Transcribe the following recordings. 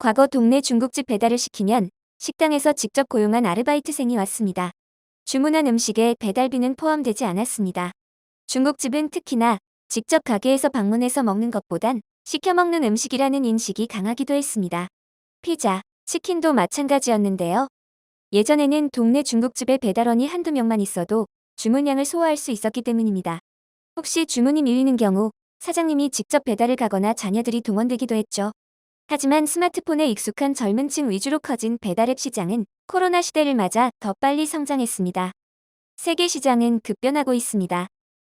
과거 동네 중국집 배달을 시키면 식당에서 직접 고용한 아르바이트생이 왔습니다. 주문한 음식에 배달비는 포함되지 않았습니다. 중국집은 특히나 직접 가게에서 방문해서 먹는 것보단 시켜 먹는 음식이라는 인식이 강하기도 했습니다. 피자, 치킨도 마찬가지였는데요. 예전에는 동네 중국집에 배달원이 한두 명만 있어도 주문량을 소화할 수 있었기 때문입니다. 혹시 주문이 밀리는 경우 사장님이 직접 배달을 가거나 자녀들이 동원되기도 했죠. 하지만 스마트폰에 익숙한 젊은 층 위주로 커진 배달앱 시장은 코로나 시대를 맞아 더 빨리 성장했습니다. 세계 시장은 급변하고 있습니다.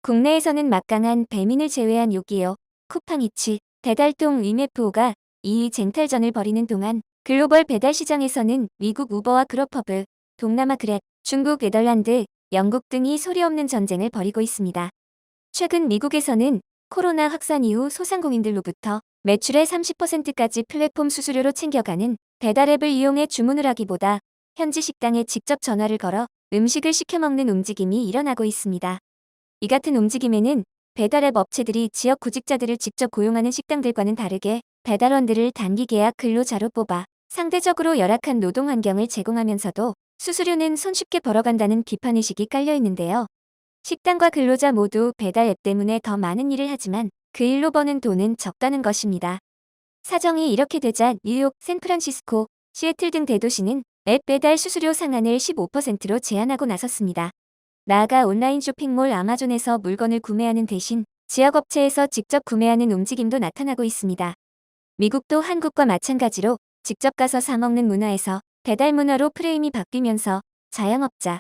국내에서는 막강한 배민을 제외한 요기요, 쿠팡이츠, 배달통 위메프호가 2위 쟁탈전을 벌이는 동안 글로벌 배달 시장에서는 미국 우버와 그로퍼브, 동남아 그랩, 중국 네덜란드, 영국 등이 소리 없는 전쟁을 벌이고 있습니다. 최근 미국에서는 코로나 확산 이후 소상공인들로부터 매출의 30%까지 플랫폼 수수료로 챙겨가는 배달앱을 이용해 주문을 하기보다 현지 식당에 직접 전화를 걸어 음식을 시켜 먹는 움직임이 일어나고 있습니다. 이 같은 움직임에는 배달앱 업체들이 지역 구직자들을 직접 고용하는 식당들과는 다르게 배달원들을 단기 계약 근로자로 뽑아 상대적으로 열악한 노동 환경을 제공하면서도 수수료는 손쉽게 벌어간다는 비판의식이 깔려 있는데요. 식당과 근로자 모두 배달 앱 때문에 더 많은 일을 하지만 그 일로 버는 돈은 적다는 것입니다. 사정이 이렇게 되자 뉴욕, 샌프란시스코, 시애틀 등 대도시는 앱 배달 수수료 상한을 15%로 제한하고 나섰습니다. 나아가 온라인 쇼핑몰 아마존에서 물건을 구매하는 대신 지역업체에서 직접 구매하는 움직임도 나타나고 있습니다. 미국도 한국과 마찬가지로 직접 가서 사 먹는 문화에서 배달 문화로 프레임이 바뀌면서 자영업자,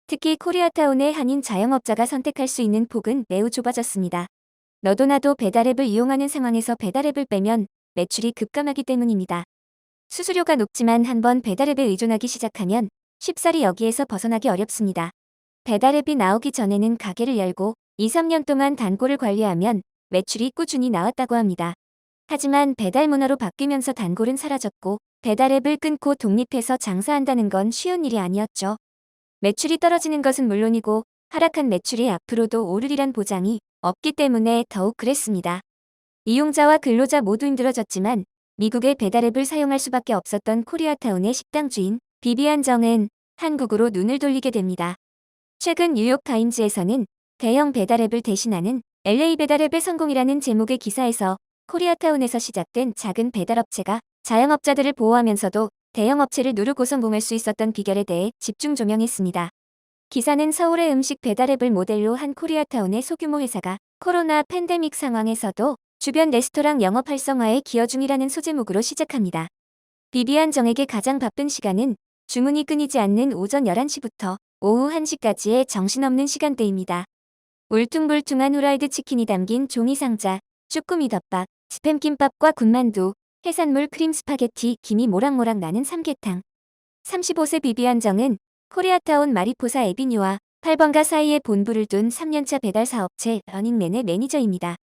특히 코리아타운의 한인 자영업자가 선택할 수 있는 폭은 매우 좁아졌습니다. 너도 나도 배달앱을 이용하는 상황에서 배달앱을 빼면 매출이 급감하기 때문입니다. 수수료가 높지만 한번 배달앱에 의존하기 시작하면 쉽사리 여기에서 벗어나기 어렵습니다. 배달앱이 나오기 전에는 가게를 열고 2, 3년 동안 단골을 관리하면 매출이 꾸준히 나왔다고 합니다. 하지만 배달 문화로 바뀌면서 단골은 사라졌고 배달앱을 끊고 독립해서 장사한다는 건 쉬운 일이 아니었죠. 매출이 떨어지는 것은 물론이고 하락한 매출이 앞으로도 오르리란 보장이 없기 때문에 더욱 그랬습니다. 이용자와 근로자 모두 힘들어졌지만 미국의 배달앱을 사용할 수밖에 없었던 코리아타운의 식당 주인 비비안 정은 한국으로 눈을 돌리게 됩니다. 최근 뉴욕타임즈에서는 대형 배달앱을 대신하는 LA 배달앱의 성공이라는 제목의 기사에서 코리아타운에서 시작된 작은 배달업체가 자영업자들을 보호하면서도 대형업체를 누르고서 몸할 수 있었던 비결에 대해 집중 조명했습니다. 기사는 서울의 음식 배달앱을 모델로 한 코리아타운의 소규모 회사가 코로나 팬데믹 상황에서도 주변 레스토랑 영업 활성화에 기여 중이라는 소제목으로 시작합니다. 비비안 정에게 가장 바쁜 시간은 주문이 끊이지 않는 오전 11시부터 오후 1시까지의 정신없는 시간대입니다. 울퉁불퉁한 후라이드 치킨이 담긴 종이 상자, 쭈꾸미 덮밥, 스팸김밥과 군만두, 해산물 크림 스파게티, 김이 모락모락 나는 삼계탕. 35세 비비안 정은 코리아타운 마리포사 에비뉴와 8번가 사이에 본부를 둔 3년차 배달 사업체 러닝맨의 매니저입니다.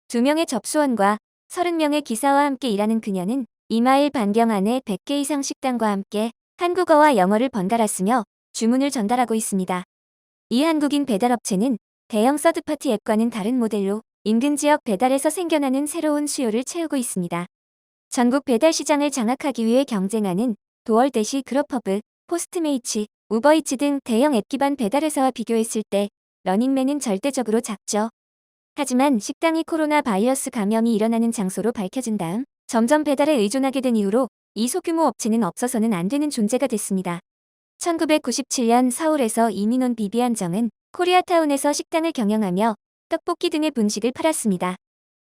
2명의 접수원과 30명의 기사와 함께 일하는 그녀는 2마일 반경 안에 100개 이상 식당과 함께 한국어와 영어를 번갈아 쓰며 주문을 전달하고 있습니다. 이 한국인 배달업체는 대형 서드파티 앱과는 다른 모델로 인근 지역 배달에서 생겨나는 새로운 수요를 채우고 있습니다. 전국 배달 시장을 장악하기 위해 경쟁하는 도얼대시, 그로퍼브, 포스트메이츠, 우버이츠 등 대형 앱 기반 배달회사와 비교했을 때 러닝맨은 절대적으로 작죠. 하지만 식당이 코로나 바이러스 감염이 일어나는 장소로 밝혀진 다음 점점 배달에 의존하게 된 이후로 이 소규모 업체는 없어서는 안 되는 존재가 됐습니다. 1997년 서울에서 이민 온 비비안 정은 코리아타운에서 식당을 경영하며 떡볶이 등의 분식을 팔았습니다.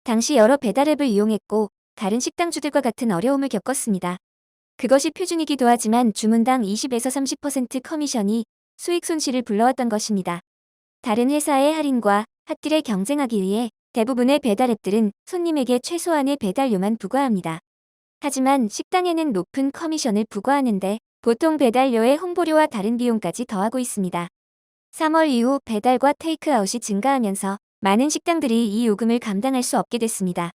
당시 여러 배달앱을 이용했고 다른 식당주들과 같은 어려움을 겪었습니다. 그것이 표준이기도 하지만 주문당 20에서 30% 커미션이 수익 손실을 불러왔던 것입니다. 다른 회사의 할인과 핫딜에 경쟁하기 위해 대부분의 배달앱들은 손님에게 최소한의 배달료만 부과합니다. 하지만 식당에는 높은 커미션을 부과하는데 보통 배달료에 홍보료와 다른 비용까지 더하고 있습니다. 3월 이후 배달과 테이크아웃이 증가하면서 많은 식당들이 이 요금을 감당할 수 없게 됐습니다.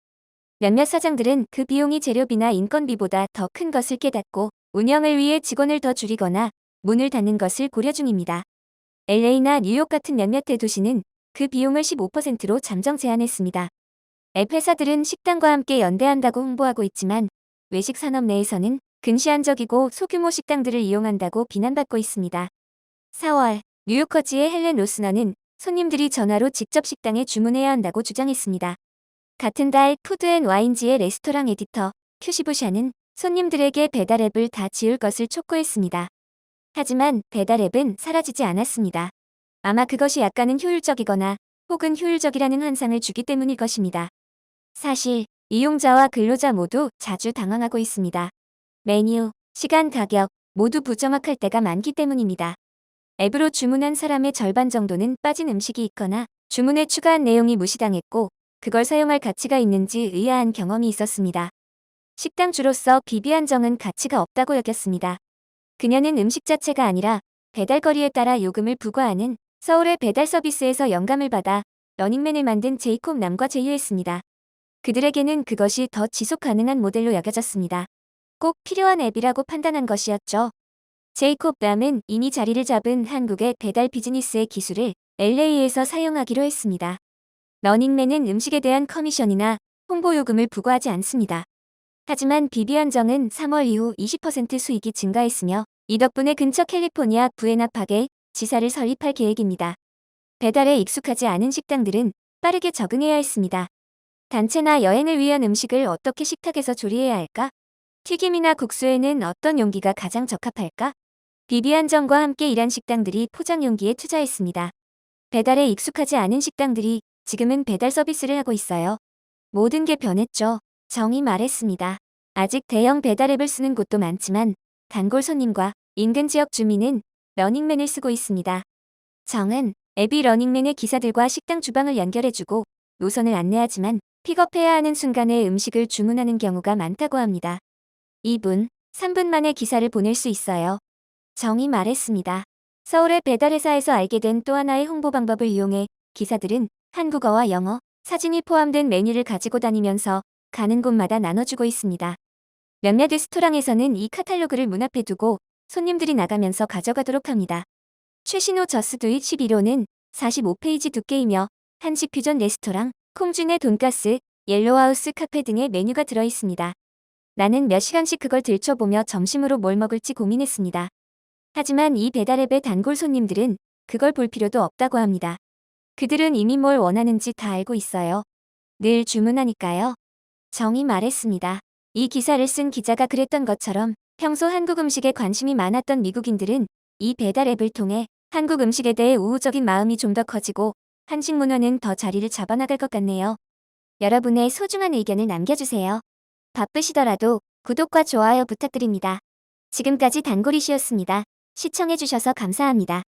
몇몇 사장들은 그 비용이 재료비나 인건비보다 더 큰 것을 깨닫고 운영을 위해 직원을 더 줄이거나 문을 닫는 것을 고려 중입니다. LA나 뉴욕 같은 몇몇 대도시는 그 비용을 15%로 잠정 제한했습니다. 앱 회사들은 식당과 함께 연대한다고 홍보하고 있지만 외식 산업 내에서는 근시안적이고 소규모 식당들을 이용한다고 비난받고 있습니다. 4월, 뉴요커지의 헬렌 로스너는 손님들이 전화로 직접 식당에 주문해야 한다고 주장했습니다. 같은 달 푸드앤와인지의 레스토랑 에디터 큐시부샤는 손님들에게 배달앱을 다 지울 것을 촉구했습니다. 하지만 배달앱은 사라지지 않았습니다. 아마 그것이 약간은 효율적이거나 혹은 효율적이라는 환상을 주기 때문일 것입니다. 사실 이용자와 근로자 모두 자주 당황하고 있습니다. 메뉴, 시간, 가격 모두 부정확할 때가 많기 때문입니다. 앱으로 주문한 사람의 절반 정도는 빠진 음식이 있거나 주문에 추가한 내용이 무시당했고 그걸 사용할 가치가 있는지 의아한 경험이 있었습니다. 식당 주로서 비비안정은 가치가 없다고 여겼습니다. 그녀는 음식 자체가 아니라 배달거리에 따라 요금을 부과하는 서울의 배달 서비스에서 영감을 받아 러닝맨을 만든 제이콥 남과 제휴했습니다. 그들에게는 그것이 더 지속 가능한 모델로 여겨졌습니다. 꼭 필요한 앱이라고 판단한 것이었죠. 제이콥 남은 이미 자리를 잡은 한국의 배달 비즈니스의 기술을 LA에서 사용하기로 했습니다. 러닝맨은 음식에 대한 커미션이나 홍보 요금을 부과하지 않습니다. 하지만 비비안정은 3월 이후 20% 수익이 증가했으며 이 덕분에 근처 캘리포니아 부에나파게 지사를 설립할 계획입니다. 배달에 익숙하지 않은 식당들은 빠르게 적응해야 했습니다. 단체나 여행을 위한 음식을 어떻게 식탁에서 조리해야 할까? 튀김이나 국수에는 어떤 용기가 가장 적합할까? 비비안정과 함께 일한 식당들이 포장 용기에 투자했습니다. 배달에 익숙하지 않은 식당들이 지금은 배달 서비스를 하고 있어요. 모든 게 변했죠. 정이 말했습니다. 아직 대형 배달앱을 쓰는 곳도 많지만 단골 손님과 인근 지역 주민은 러닝맨을 쓰고 있습니다. 정은 앱이 러닝맨의 기사들과 식당 주방을 연결해주고 노선을 안내하지만 픽업해야 하는 순간에 음식을 주문하는 경우가 많다고 합니다. 2분, 3분 만에 기사를 보낼 수 있어요. 정이 말했습니다. 서울의 배달회사에서 알게 된 또 하나의 홍보 방법을 이용해 기사들은 한국어와 영어, 사진이 포함된 메뉴를 가지고 다니면서 가는 곳마다 나눠주고 있습니다. 몇몇 레스토랑에서는 이 카탈로그를 문 앞에 두고 손님들이 나가면서 가져가도록 합니다. 최신호 저스트잇 11호는 45페이지 두께이며 한식 퓨전 레스토랑, 콩준의 돈가스, 옐로우하우스 카페 등의 메뉴가 들어있습니다. 나는 몇 시간씩 그걸 들춰보며 점심으로 뭘 먹을지 고민했습니다. 하지만 이 배달앱의 단골 손님들은 그걸 볼 필요도 없다고 합니다. 그들은 이미 뭘 원하는지 다 알고 있어요. 늘 주문하니까요. 정이 말했습니다. 이 기사를 쓴 기자가 그랬던 것처럼 평소 한국 음식에 관심이 많았던 미국인들은 이 배달앱을 통해 한국 음식에 대해 우호적인 마음이 좀 더 커지고 한식 문화는 더 자리를 잡아나갈 것 같네요. 여러분의 소중한 의견을 남겨주세요. 바쁘시더라도 구독과 좋아요 부탁드립니다. 지금까지 단골이시였습니다. 시청해주셔서 감사합니다.